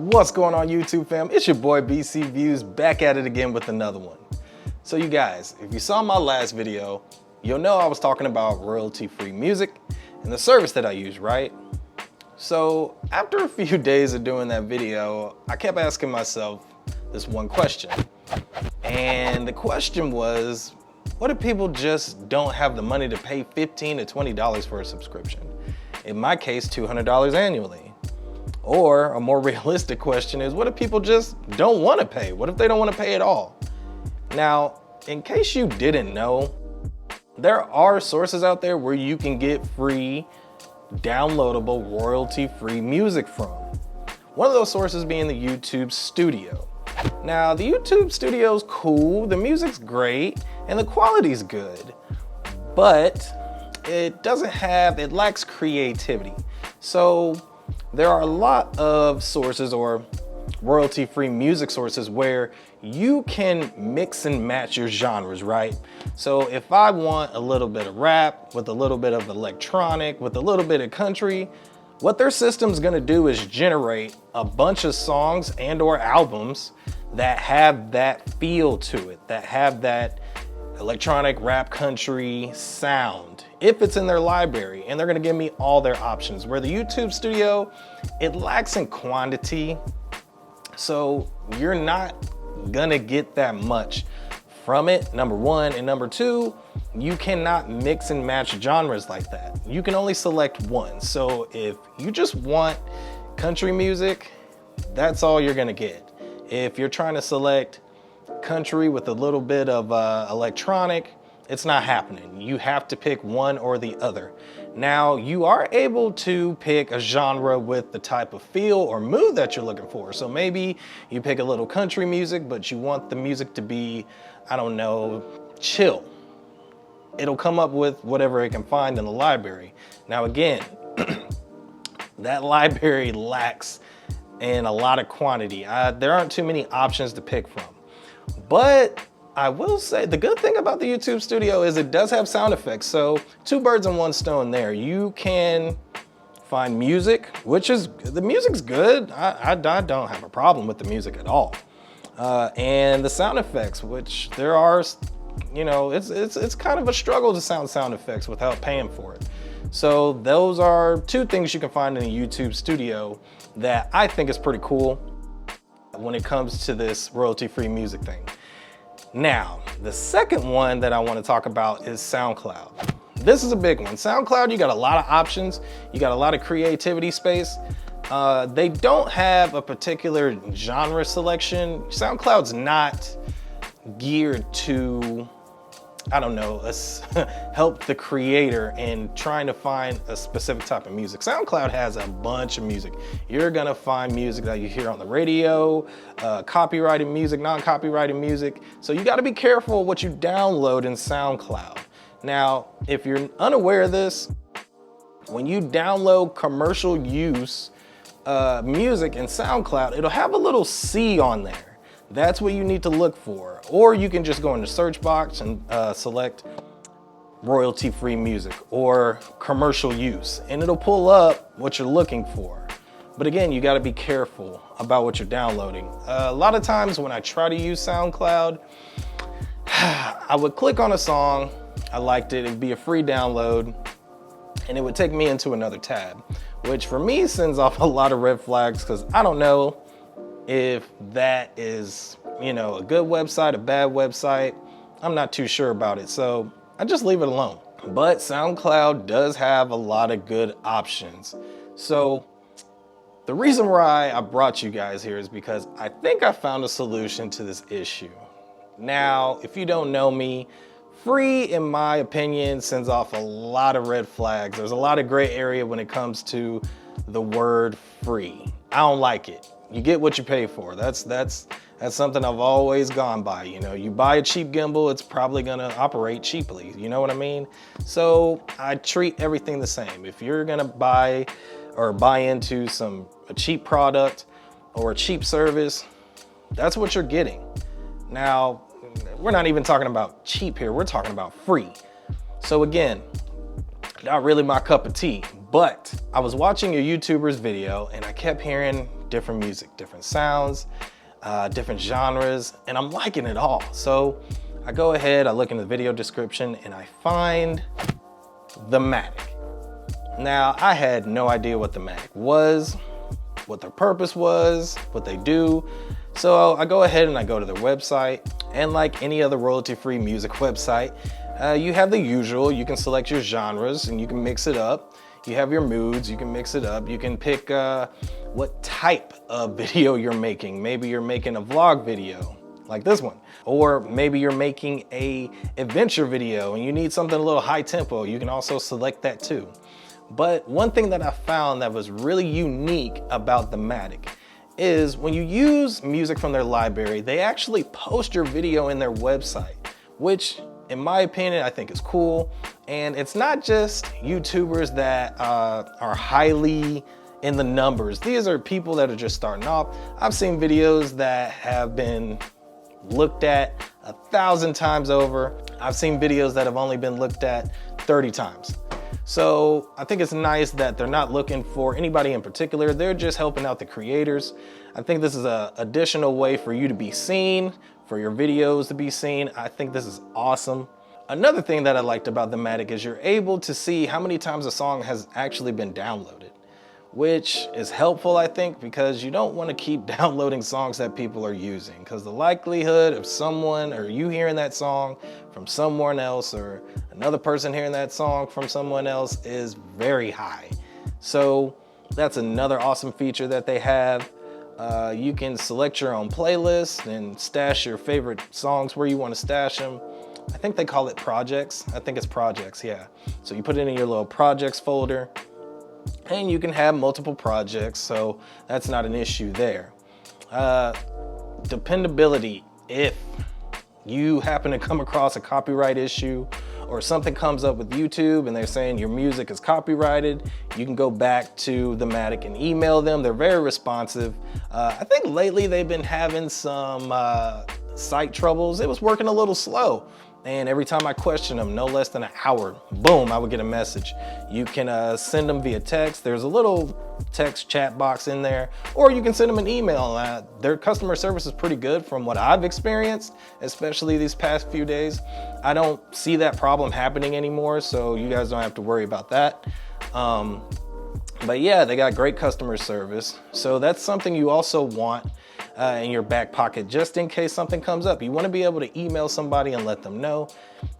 What's going on, YouTube fam? It's your boy BC Views back at it again with another one. So you guys, if you saw my last video, you'll know I was talking about royalty-free music and the service that I use, right? So after a few days of doing that video, I kept asking myself this one question. And the question was, what if people just don't have the money to pay $15 to $20 for a subscription? In my case, $200 annually. Or a more realistic question is, what if people just don't want to pay? What if they don't want to pay at all? Now, in case you didn't know, there are sources out there where you can get free, downloadable, royalty-free music from. One of those sources being the YouTube Studio. Now, the YouTube Studio's cool, the music's great, and the quality's good, but it lacks creativity. So there are a lot of sources or royalty-free music sources where you can mix and match your genres, right? So if I want a little bit of rap with a little bit of electronic, with a little bit of country, what their system's gonna do is generate a bunch of songs and or albums that have that feel to it, that have that electronic rap country sound, if it's in their library, and they're gonna give me all their options. Where the YouTube Studio, it lacks in quantity, so you're not gonna get that much from it, number one, and number two, you cannot mix and match genres like that. You can only select one. So if you just want country music, that's all you're gonna get. If you're trying to select country with a little bit of electronic, it's not happening. You have to pick one or the other. Now, you are able to pick a genre with the type of feel or mood that you're looking for. So maybe you pick a little country music, but you want the music to be, I don't know, chill. It'll come up with whatever it can find in the library. Now again, that library lacks in a lot of quantity. There aren't too many options to pick from. But I will say the good thing about the YouTube Studio is it does have sound effects. So two birds and one stone there. You can find music, the music's good. I don't have a problem with the music at all. And the sound effects, which there are, you know, it's kind of a struggle to sound effects without paying for it. So those are two things you can find in the YouTube Studio that I think is pretty cool when it comes to this royalty-free music thing. Now, the second one that I want to talk about is SoundCloud. This is a big one. SoundCloud, you got a lot of options. You got a lot of creativity space. They don't have a particular genre selection. SoundCloud's not geared to, I don't know, help the creator in trying to find a specific type of music. SoundCloud has a bunch of music. You're gonna find music that you hear on the radio, copyrighted music, non-copyrighted music. So you gotta be careful what you download in SoundCloud. Now, if you're unaware of this, when you download commercial use music in SoundCloud, it'll have a little C on there. That's what you need to look for. Or you can just go in the search box and select royalty-free music or commercial use, and it'll pull up what you're looking for. But again, you gotta be careful about what you're downloading. A lot of times when I try to use SoundCloud, I would click on a song, I liked it, it'd be a free download, and it would take me into another tab, which for me sends off a lot of red flags, because I don't know if that is, you know, a good website, a bad website. I'm not too sure about it, so I just leave it alone. But SoundCloud does have a lot of good options. So the reason why I brought you guys here is because I think I found a solution to this issue. Now, if you don't know me, free, in my opinion, sends off a lot of red flags. There's a lot of gray area when it comes to the word free. I don't like it. You get what you pay for. That's something I've always gone by. You know, you buy a cheap gimbal, it's probably gonna operate cheaply. You know what I mean? So I treat everything the same. If you're gonna buy into a cheap product or a cheap service, that's what you're getting. Now, we're not even talking about cheap here. We're talking about free. So again, not really my cup of tea, but I was watching a YouTuber's video and I kept hearing different music, different sounds, different genres, and I'm liking it all. So I go ahead, I look in the video description, and I find Thematic. Now, I had no idea what Thematic was, what their purpose was, what they do. So I go ahead and I go to their website, and like any other royalty-free music website, you have the usual. You can select your genres and you can mix it up. You have your moods, you can mix it up. You can pick what type of video you're making. Maybe you're making a vlog video like this one, or maybe you're making a adventure video and you need something a little high tempo. You can also select that too. But one thing that I found that was really unique about Thematic is when you use music from their library, they actually post your video in their website, which in my opinion, I think is cool. And it's not just YouTubers that are highly in the numbers. These are people that are just starting off. I've seen videos that have been looked at 1,000 times over. I've seen videos that have only been looked at 30 times. So I think it's nice that they're not looking for anybody in particular. They're just helping out the creators. I think this is an additional way for you to be seen, for your videos to be seen. I think this is awesome. Another thing that I liked about Thematic is you're able to see how many times a song has actually been downloaded, which is helpful, I think, because you don't want to keep downloading songs that people are using, because the likelihood of someone or you hearing that song from someone else or another person hearing that song from someone else is very high. So that's another awesome feature that they have. You can select your own playlist and stash your favorite songs where you want to stash them. I think they call it projects. I think it's projects, yeah. So you put it in your little projects folder, and you can have multiple projects, so that's not an issue there. Dependability, if you happen to come across a copyright issue or something comes up with YouTube and they're saying your music is copyrighted, you can go back to Thematic and email them. They're very responsive. I think lately they've been having some site troubles. It was working a little slow. And every time I question them, no less than an hour, boom, I would get a message. You can send them via text. There's a little text chat box in there, or you can send them an email. Their customer service is pretty good from what I've experienced, especially these past few days. I don't see that problem happening anymore, so you guys don't have to worry about that. But yeah, they got great customer service. So that's something you also want in your back pocket, just in case something comes up. You want to be able to email somebody and let them know,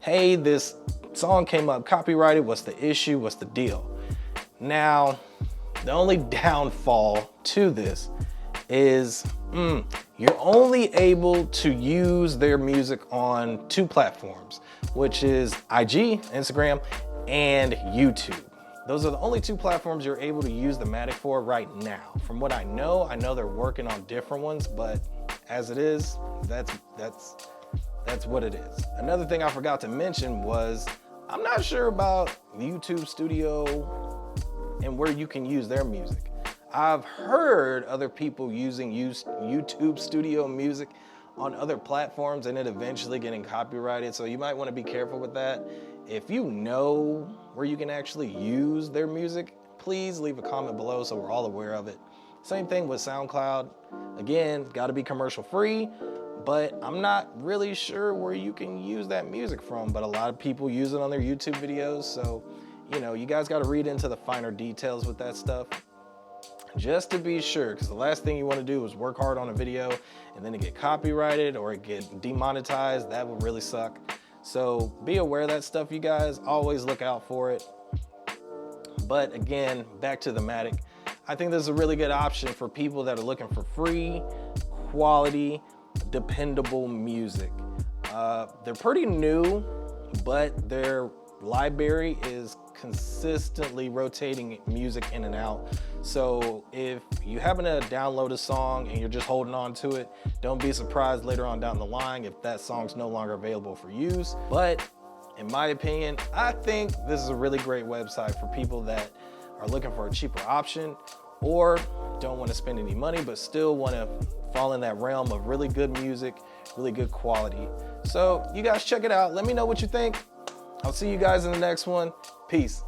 hey, this song came up copyrighted. What's the issue? What's the deal? Now, the only downfall to this is you're only able to use their music on 2 platforms, which is IG, Instagram, and YouTube. Those are the only 2 platforms you're able to use Thematic for right now. From what I know they're working on different ones, but as it is, that's what it is. Another thing I forgot to mention was I'm not sure about YouTube Studio and where you can use their music. I've heard other people using YouTube Studio music on other platforms and it eventually getting copyrighted, so you might want to be careful with that. If you know where you can actually use their music, please leave a comment below so we're all aware of it. Same thing with SoundCloud. Again, got to be commercial free, but I'm not really sure where you can use that music from, but a lot of people use it on their YouTube videos, so you guys got to read into the finer details with that stuff, just to be sure, because the last thing you want to do is work hard on a video and then it get copyrighted or it get demonetized. That would really suck. So be aware of that stuff, you guys. Always look out for it. But again, back to Thematic. I think this is a really good option for people that are looking for free, quality, dependable music. They're pretty new, but their library is consistently rotating music in and out. So if you happen to download a song and you're just holding on to it, don't be surprised later on down the line if that song's no longer available for use. But in my opinion, I think this is a really great website for people that are looking for a cheaper option or don't want to spend any money but still want to fall in that realm of really good music, really good quality. So you guys check it out. Let me know what you think. I'll see you guys in the next one. Peace.